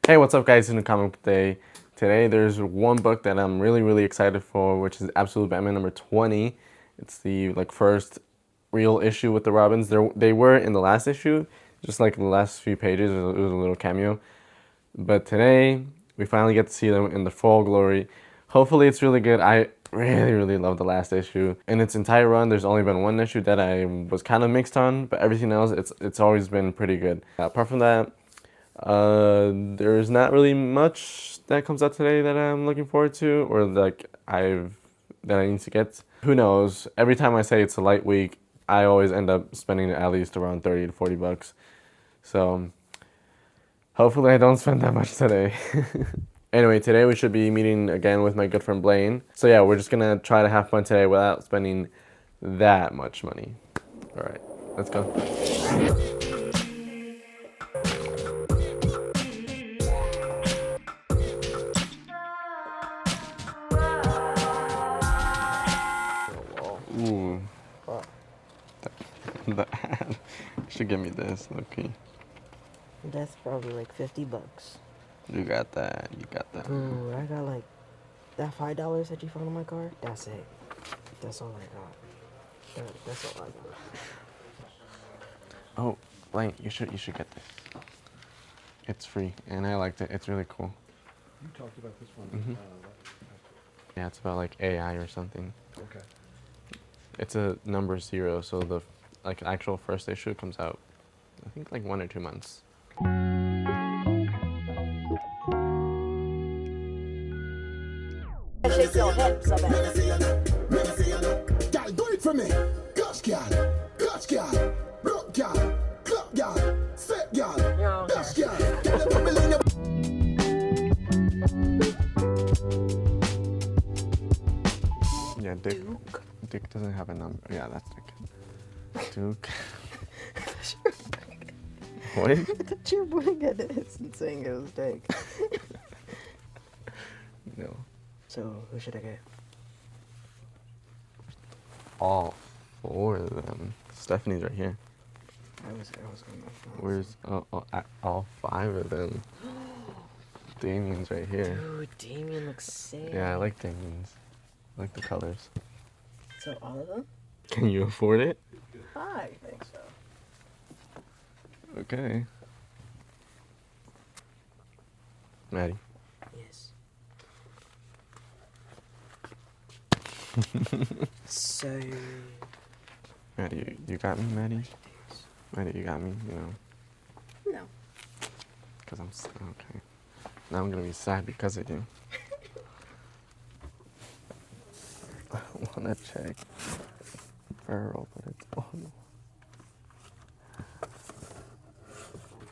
Hey, what's up guys, in the comic book day. Today there's one book that I'm really excited for, which is Absolute Batman number 20. It's the first real issue with the Robins. They were in the last issue, just like the last few pages, it was a little cameo. But today we finally get to see them in the full glory. Hopefully it's really good. I really love the last issue. In its entire run, there's only been one issue that I was kind of mixed on, but everything else, it's always been pretty good. Apart from that, there's not really much that comes out today that I'm looking forward to, or that I need to get. Who knows? Every time I say it's a light week, I always end up spending at least around 30 to 40 bucks. So hopefully I don't spend that much today. Anyway, today we should be meeting again with my good friend Blaine. So yeah, we're just gonna try to have fun today without spending that much money. All right, let's go. Ooh. The ad. Should give me this, okay. That's probably like 50 bucks. You got that, you got that. Ooh, I got like that $5 that you found in my car. That's it. That's all I got. That's all I got. Oh, Blaine, you should get this. It's free, and I liked it. It's really cool. You talked about this one. Mm-hmm. Yeah, it's about like AI or something. Okay. It's a number 0, so the actual first issue comes out, I think, like 1 or 2 months. Shake your hips a bit. Girl, do it for me. Gosh, girl. Gosh, girl. Rock, girl. Clap, girl. Step, girl. Dash, girl. Yeah, Dick doesn't have a number. Yeah, that's Dick. Duke. What? I thought you were pointing at this and saying it was Dick. No. So, who should I get? All 4 of them. Stephanie's right here. I was going to. Where's all 5 of them? Damien's right here. Dude, Damien looks sick. Yeah, I like Damien's. I like the colors. So, all of them? Can you afford it? I think so. Okay. Maddie. Yes. So. Maddie, you got me, Maddie? Maddie, you got me, you know? No. Because I'm okay. Now I'm gonna be sad because of you. I wanna check Burrow, but it's on.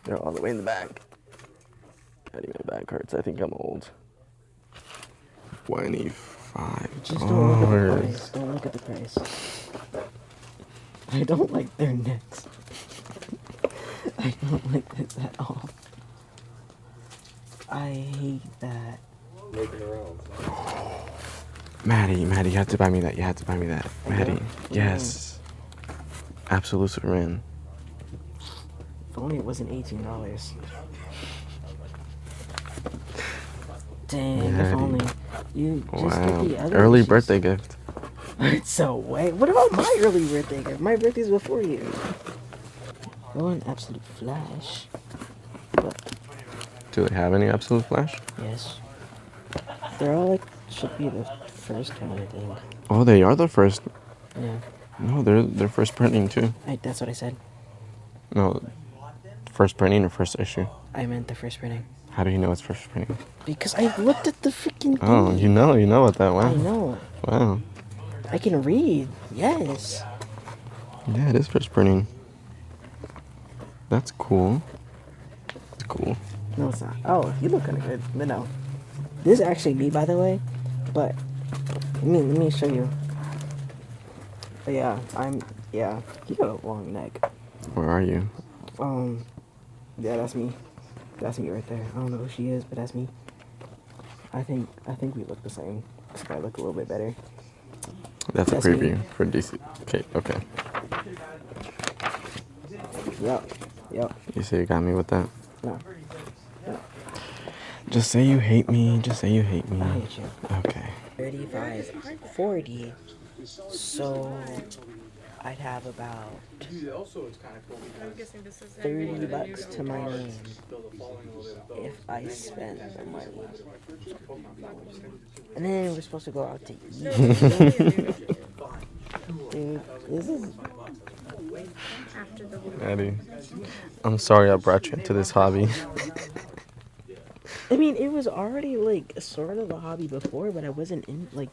They're all the way in the back. Maddie, my back hurts. I think I'm old. 25. Just don't look at the price. Don't look at the price. I don't like their necks. I don't like this at all. I hate that. Making the rounds. Maddie, you have to buy me that. You have to buy me that. Maddie, yes. Absolute Superman. If only it wasn't $18. Dang, if Maddie. only. You just Wow. get the other Early issues. birthday gift. So wait, what about my early birthday gift? My birthday's before you. Oh, an Absolute Flash. But Do they have any Absolute Flash? yes. They're all like, should be the first one, I think. Oh, they are the first. Yeah. No, they're first printing too. That's what I said. No, first printing or first issue? I meant the first printing. How do you know it's first printing? Because I looked at the freaking thing. Oh, you know about that. Wow. I know. Wow. I can read. Yes. Yeah, it is first printing. That's cool. It's cool. No, it's not. Oh, you look kind of good. But no. This is actually me, by the way. But let me show you. But yeah, yeah. You got a long neck. Where are you? Yeah, that's me. That's me right there. I don't know who she is, but that's me. I think we look the same. This guy look a little bit better. That's a That's preview me. for DC. Okay, okay. Yep. You say you got me with that? No. Just say you hate me. Just say you hate me. I hate you. Okay. 35, 40. So I'd have about $30 to my name if I spend the money. And then we're supposed to go out to eat. Dude, this is... Eddie, I'm sorry I brought you into this hobby. I mean, it was already, like, sort of a hobby before, but I wasn't in, like...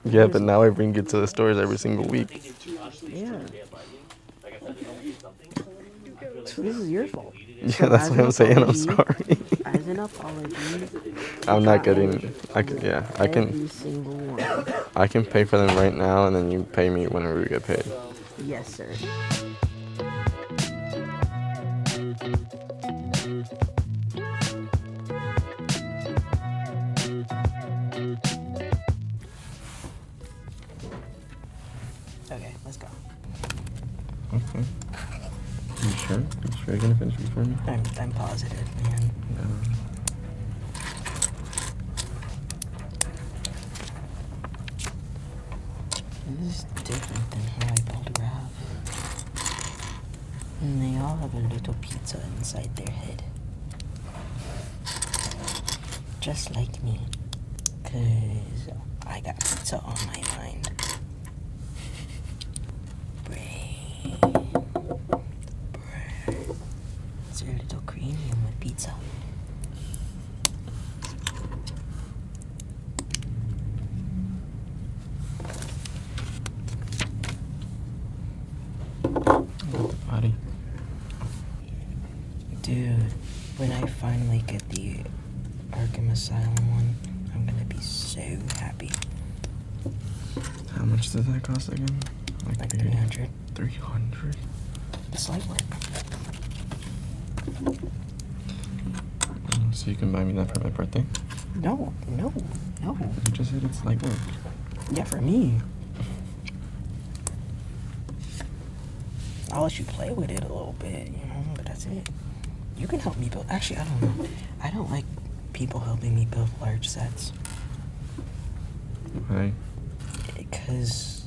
Yeah, but now I bring you to the stores every single week. Yeah. So this is your fault. Yeah, So that's as what an I'm saying. I'm apology- sorry. As an apology, I'm not got getting. I can. Yeah, I can. every single one. I can pay for them right now, and then you pay me whenever we get paid. Yes, sir. Okay, let's go. Okay. You sure? You sure you're gonna finish before me? I'm positive, man. Yeah. This is different than how I build rap. And they all have a little pizza inside their head. Just like me. 'Cause I got pizza on my mind. Brain. It's a little creamy on my pizza. Body. Dude, when I finally get the Arkham Asylum one, I'm gonna be so happy. How much does that cost again? Like 300. 300. It's light work. So you can buy me that for my birthday? No. You just said it's light work. Yeah, for me. I'll let you play with it a little bit, you know, but that's it. You can help me build. Actually, I don't know. I don't like people helping me build large sets. Why? Because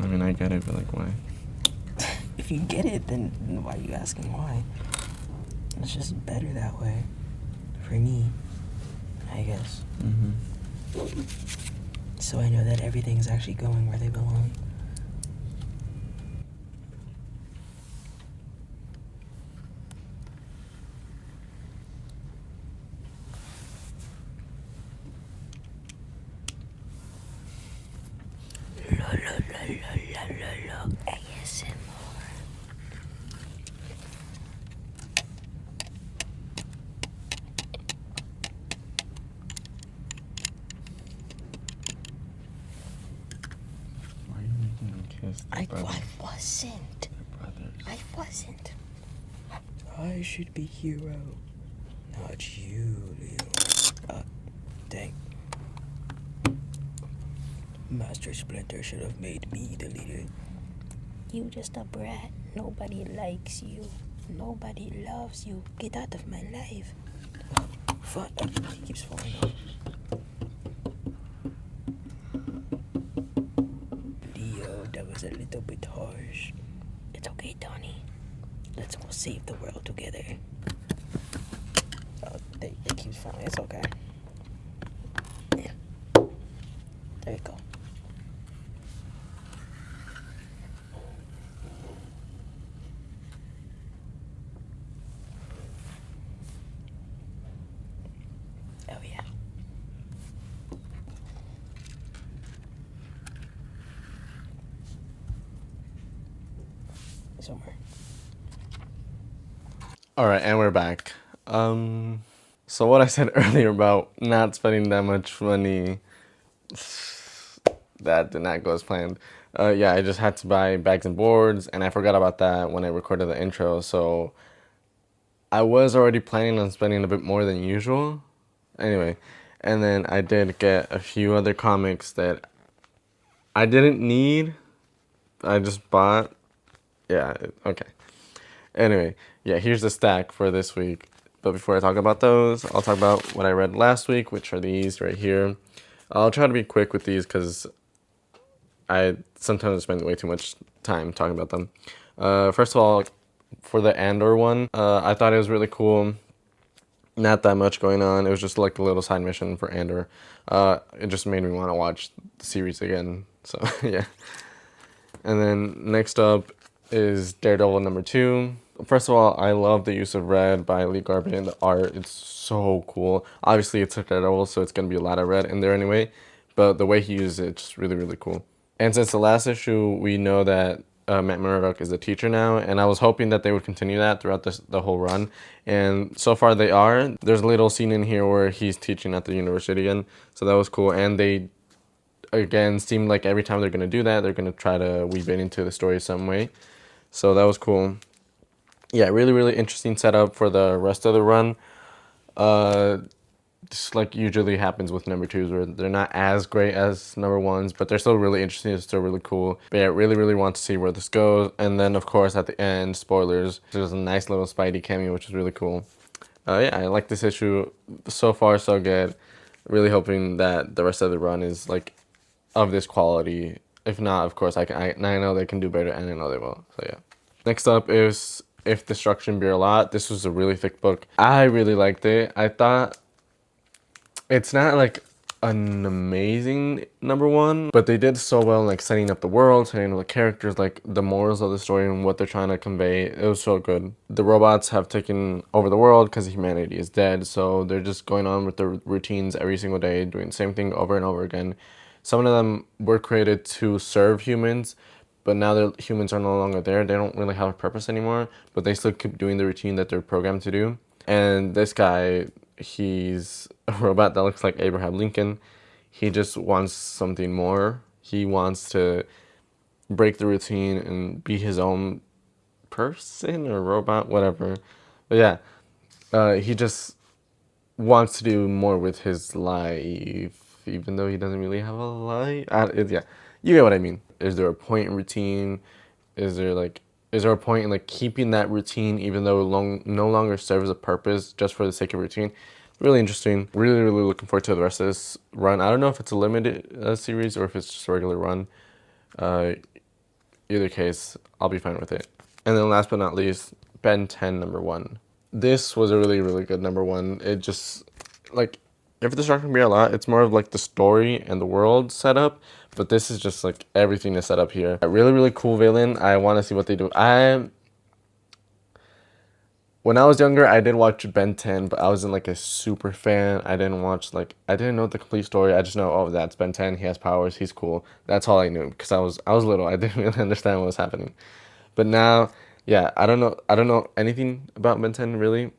I mean, I get it, but like, why? if you get it, then why are you asking why? It's just better that way. For me, I guess. Mm-hmm. So I know that everything's actually going where they belong. ASMR. Why are you making them kiss their I brothers? wasn't. Their brothers. I wasn't. I should be hero, not you, Leo. Dang. Master Splinter should have made me the leader. You just a brat. Nobody likes you. Nobody loves you. Get out of my life. Fuck. He keeps falling off. Leo, that was a little bit harsh. It's okay, Donnie. Let's go save the world together. Oh, it keeps falling. It's okay. Yeah. There you go. Oh, yeah. Somewhere. All right, and we're back. So what I said earlier about not spending that much money, that did not go as planned. Yeah, I just had to buy bags and boards, and I forgot about that when I recorded the intro. So I was already planning on spending a bit more than usual. Anyway, and then I did get a few other comics that I didn't need. I just bought. Yeah, okay. Anyway, yeah, here's the stack for this week. But before I talk about those, I'll talk about what I read last week, which are these right here. I'll try to be quick with these because I sometimes spend way too much time talking about them. First of all, for the Andor one, I thought it was really cool. Not that much going on. It was just like a little side mission for Andor. It just made me want to watch the series again. So yeah. And then next up is Daredevil #2. First of all, I love the use of red by Lee Garbett in the art. It's so cool. Obviously, it's a Daredevil, so it's going to be a lot of red in there anyway. But the way he uses it, it's just really, really cool. And since the last issue, we know that Matt Murdock is a teacher now, and I was hoping that they would continue that throughout the whole run. And so far they are. There's a little scene in here where he's teaching at the university again, so that was cool. And they, again, seem like every time they're going to do that, they're going to try to weave it into the story some way. So that was cool. Yeah, really, really interesting setup for the rest of the run. Just like usually happens with #2s, where they're not as great as #1s, but they're still really interesting. It's still really cool. But yeah, really, really want to see where this goes. And then, of course, at the end, spoilers, there's a nice little Spidey cameo, which is really cool. Yeah, I like this issue. So far, so good. Really hoping that the rest of the run is like of this quality. If not, of course, I know they can do better, and I know they will. So yeah. Next up is If Destruction Be Our Lot. This was a really thick book. I really liked it. I thought it's not like an amazing #1, but they did so well in like setting up the world, setting up the characters, like the morals of the story and what they're trying to convey. It was so good. The robots have taken over the world because humanity is dead, so they're just going on with their routines every single day, doing the same thing over and over again. Some of them were created to serve humans, but now the humans are no longer there. They don't really have a purpose anymore, but they still keep doing the routine that they're programmed to do. And this guy, he's a robot that looks like Abraham Lincoln. He just wants something more. He wants to break the routine and be his own person or robot, whatever. But yeah, he just wants to do more with his life, even though he doesn't really have a life. Yeah, you get what I mean. Is there a point in routine? Is there a point in like keeping that routine even though it no longer serves a purpose just for the sake of routine? Really interesting. Really, really looking forward to the rest of this run. I don't know if it's a limited series or if it's just a regular run. Either case, I'll be fine with it. And then last but not least, Ben 10 #1. This was a really, really good #1. It just, like, If Destruction Be Our Lot, it's more of like the story and the world setup, but this is just like everything is set up here. A really, really cool villain. I want to see what they do. When I was younger, I did watch Ben 10, but I wasn't like a super fan. I didn't know the complete story. I just know, oh, that's Ben 10. He has powers. He's cool. That's all I knew because I was little. I didn't really understand what was happening. But now, yeah, I don't know anything about Ben 10 really.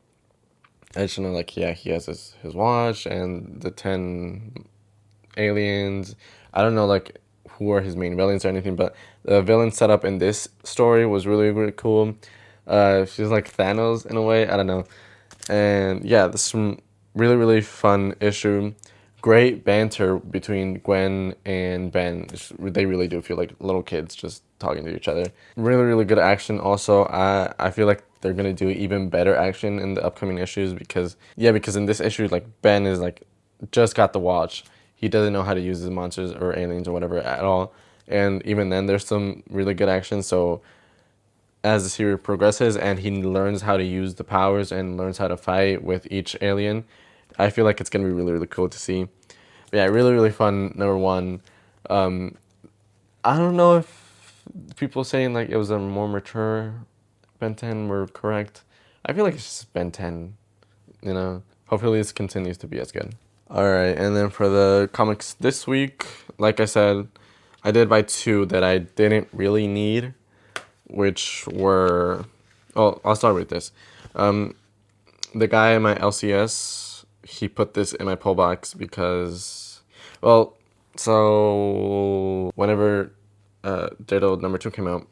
I just know, like, yeah, he has his watch and the 10 aliens. I don't know, like, who are his main villains or anything, but the villain setup in this story was really, really cool. She's like Thanos in a way. I don't know. And yeah, this is some really, really fun issue. Great banter between Gwen and Ben. They really do feel like little kids just talking to each other. Really, really good action. Also, I feel like they're gonna do even better action in the upcoming issues because in this issue, like, Ben is like just got the watch. He doesn't know how to use his monsters or aliens or whatever at all. And even then, there's some really good action. So as the series progresses and he learns how to use the powers and learns how to fight with each alien, I feel like it's gonna be really, really cool to see. But yeah, really, really fun #1. I don't know if people saying like it was a more mature Ben 10 were correct. I feel like it's just Ben 10, you know. Hopefully this continues to be as good. Alright, and then for the comics this week, like I said, I did buy 2 that I didn't really need, which were, oh, I'll start with this. The guy in my LCS, he put this in my pull box because, well, so whenever Daredevil #2 came out,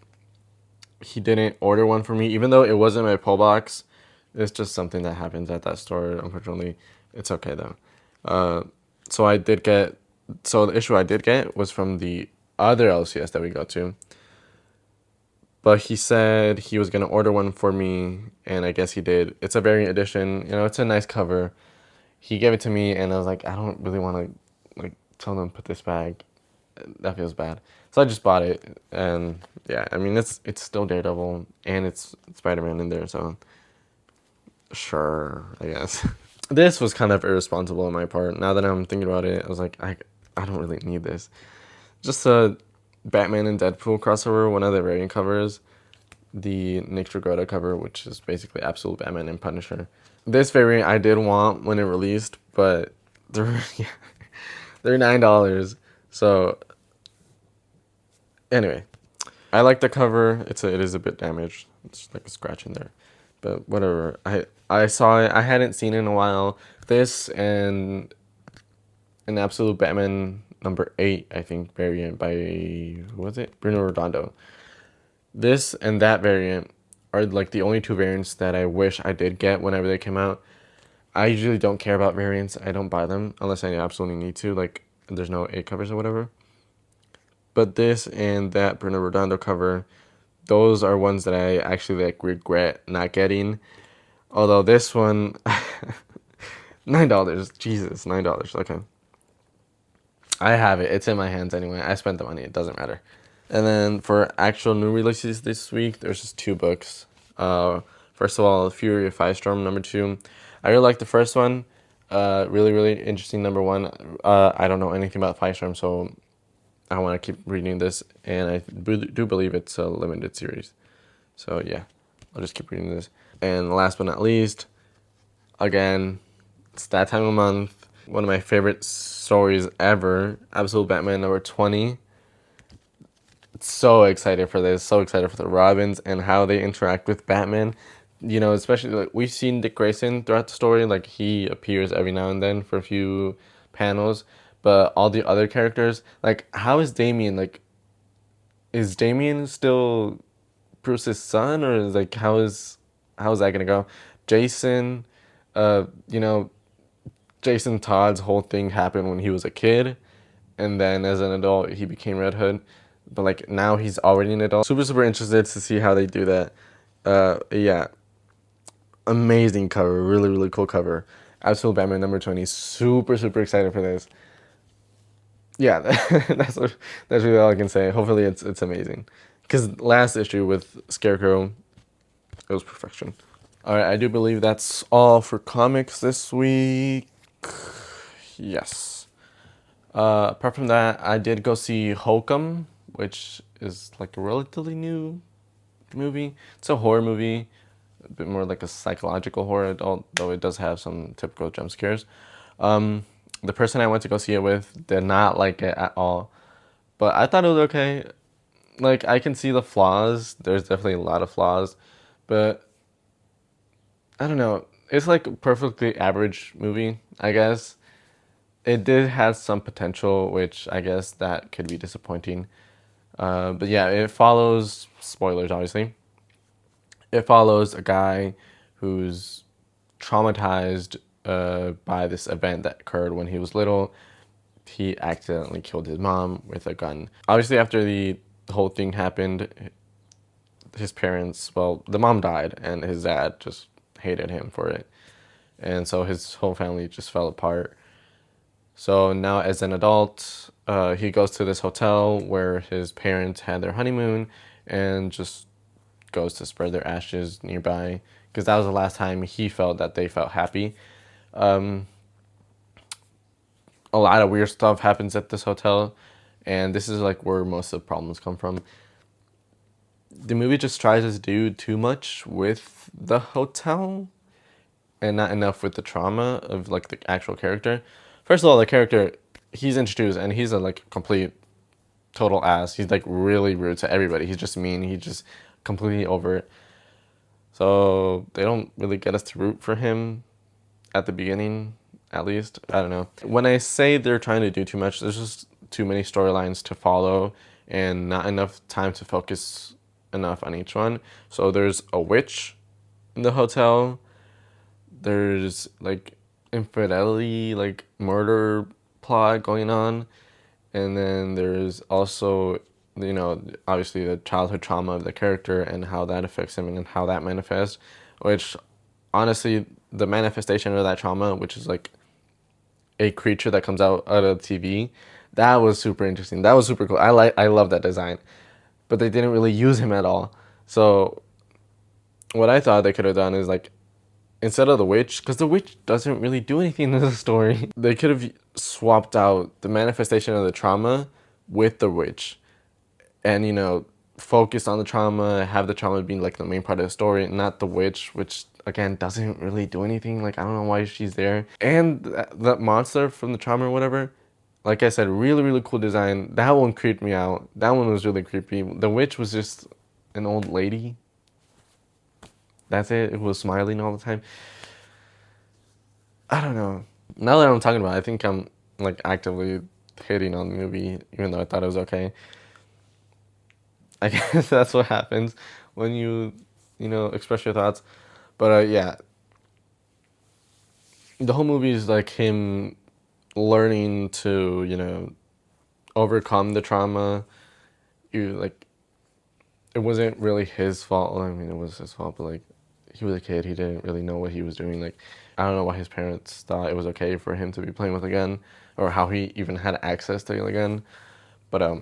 he didn't order one for me, even though it wasn't my pull box. It's just something that happens at that store, unfortunately. It's okay, though. So the issue I did get was from the other LCS that we go to. But he said he was gonna order one for me, and I guess he did. It's a variant edition. You know, it's a nice cover. He gave it to me, and I was like, I don't really want to like tell them put this back. That feels bad. So I just bought it, and yeah, I mean it's still Daredevil, and it's Spider-Man in there, so sure, I guess. This was kind of irresponsible on my part. Now that I'm thinking about it, I was like, I don't really need this. Just a Batman and Deadpool crossover, one of the variant covers, the Nick Dragotta cover, which is basically Absolute Batman and Punisher. This variant I did want when it released, but they're they're $9. So anyway, I like the cover. It is a bit damaged. It's like a scratch in there, but whatever. I saw it. I hadn't seen it in a while. This and an Absolute Batman #8, I think, variant by, who was it? Bruno Redondo. This and that variant are like the only two variants that I wish I did get whenever they came out. I usually don't care about variants. I don't buy them unless I absolutely need to, like there's no 8 covers or whatever. But this and that Bruno Redondo cover, those are ones that I actually like regret not getting. Although this one, $9. Jesus, $9. Okay. I have it. It's in my hands anyway. I spent the money. It doesn't matter. And then for actual new releases this week, there's just 2 books. First of all, Fury of Firestorm #2. I really like the first one. Really, really interesting #1. I don't know anything about Firestorm, so I want to keep reading this. And I do believe it's a limited series. So yeah, I'll just keep reading this. And last but not least, again, it's that time of month. One of my favorite stories ever, Absolute Batman #20. So excited for this. So excited for the Robins and how they interact with Batman. You know, especially like we've seen Dick Grayson throughout the story. Like he appears every now and then for a few panels. But all the other characters, like how is Damian? Like, is Damian still Bruce's son, or is like how is that gonna go? Jason, you know, Jason Todd's whole thing happened when he was a kid, and then as an adult he became Red Hood, but like now he's already an adult. Super interested to see how they do that. Yeah, amazing cover, really cool cover. Absolute Batman #20. Super excited for this. Yeah, that's really all I can say. Hopefully it's amazing, because last issue with Scarecrow, it was perfection. All right, I do believe that's all for comics this week. Yes. Apart from that, I did go see Hokum, which is like a relatively new movie. It's a horror movie, a bit more like a psychological horror, although it does have some typical jump scares. The person I went to go see it with did not like it at all, but I thought it was okay. Like, I can see the flaws. There's definitely a lot of flaws, but I don't know. It's like a perfectly average movie, I guess. It did have some potential, which I guess that could be disappointing. But yeah, it follows, spoilers obviously, it follows a guy who's traumatized by this event that occurred when he was little. He accidentally killed his mom with a gun. Obviously, after the whole thing happened, his parents, well, the mom died, and his dad just hated him for it. And so his whole family just fell apart. So now as an adult, he goes to this hotel where his parents had their honeymoon and just goes to spread their ashes nearby, because that was the last time he felt that they felt happy. A lot of weird stuff happens at this hotel, and this is like where most of the problems come from. The movie just tries to do too much with the hotel and not enough with the trauma of like the actual character. First of all, the character, he's introduced and he's a like complete total ass. He's like really rude to everybody. He's just mean. He's just completely over it. So they don't really get us to root for him at the beginning, at least. I don't know. When I say they're trying to do too much, there's just too many storylines to follow and not enough time to focus enough on each one. So there's a witch in the hotel. There's like infidelity, like murder plot going on. And then there's also you know, obviously the childhood trauma of the character and how that affects him and how that manifests, which honestly, the manifestation of that trauma, which is like a creature that comes out of TV, that was super interesting. That was super cool. I love that design. But they didn't really use him at all. So what I thought they could have done is like, instead of the witch, because the witch doesn't really do anything in the story, they could have swapped out the manifestation of the trauma with the witch, and you know, focused on the trauma, have the trauma being like the main part of the story, not the witch, which again doesn't really do anything. Like, I don't know why she's there. And that monster from the trauma or whatever, like I said, really cool design. That one creeped me out. That one was really creepy. The witch was just an old lady. That's it. It was smiling all the time. I don't know. Now that I'm talking about it, I think I'm like actively hating on the movie, even though I thought it was okay. I guess that's what happens when you know, express your thoughts. But yeah, the whole movie is like him learning to, you know, overcome the trauma. You like, it wasn't really his fault. I mean, it was his fault, but like, he was a kid. He didn't really know what he was doing. Like, I don't know why his parents thought it was okay for him to be playing with a gun, or how he even had access to a gun. But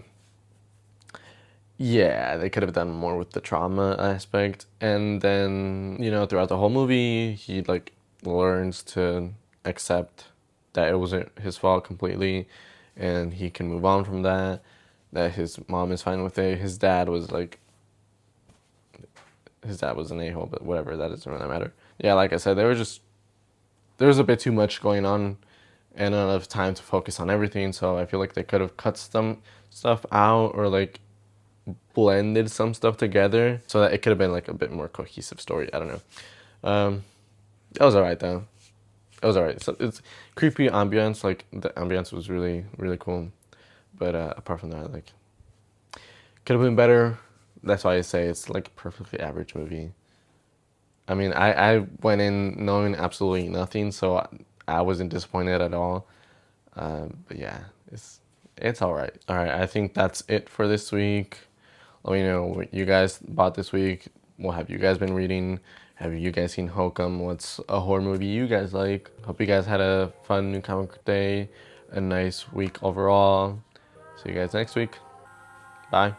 yeah, they could have done more with the trauma aspect. And then, you know, throughout the whole movie, he like learns to accept that it wasn't his fault completely, and he can move on from that. That his mom is fine with it. His dad was an a-hole, but whatever, that doesn't really matter. Yeah, like I said, there was a bit too much going on and not enough time to focus on everything, so I feel like they could have cut some stuff out, or like blended some stuff together so that it could have been like a bit more cohesive story. I don't know. It was alright though. It was alright. So it's creepy ambience, like the ambience was really cool. But apart from that, like, could have been better. That's why I say it's like a perfectly average movie. I mean, I went in knowing absolutely nothing, so I wasn't disappointed at all. But yeah, it's all right. All right, I think that's it for this week. Let me know what you guys bought this week. What have you guys been reading? Have you guys seen Hokum? What's a horror movie you guys like? Hope you guys had a fun new comic book day, a nice week overall. See you guys next week. Bye.